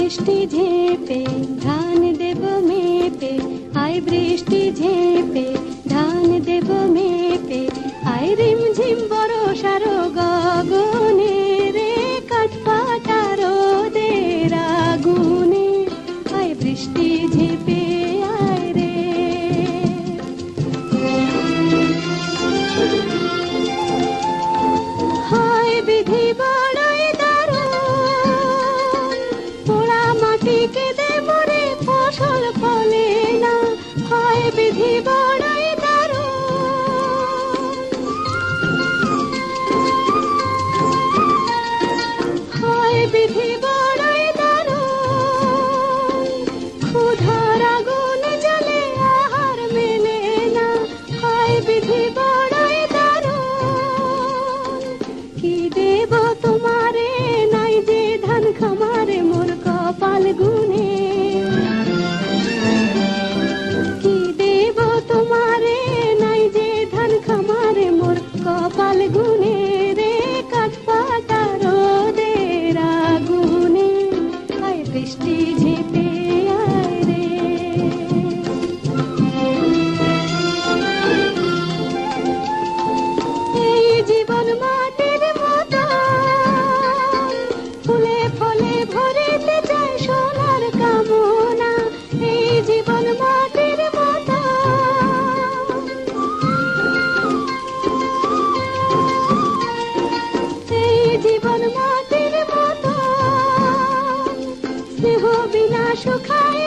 বৃষ্টি ঝেপে ধান দেব মেপে, আয় বৃষ্টি ঝেপে ধান দেব মেপে, আয় রিমঝিম বরষার গগনে রে, কাঠফাটা রোদের আগুনে, আয় বৃষ্টি ঝেপে আয় রে। হয় বিধি বড়ই দারুণ, পোড়া মাটি কেঁদে মরে ফসল ফলে না, হয় বিধি বড়ই দারুণ, হয় বিধি বড়ই দারুণ, ক্ষুধার আগুন জ্বলে আহার মেলে না, হয় বিধি বড়ই দারুণ। কি দেব তোমারে নাই যে ধান খামারে মোর কপাল গুনে, কি দেব তোমারে নাই যে ধান খামারে মোর কপাল গুনে রে, কাঠফাটা রোদের আগুনে, আয় বৃষ্টি ঝেপে আয় রে। এই জীবন মাটির মতো, ফুলে ফলে ভরিতে চায় সোনার কামনা, এই জীবন মাটির মতো, এই জীবন মাটির মতো, স্নেহ বিনা শুকায়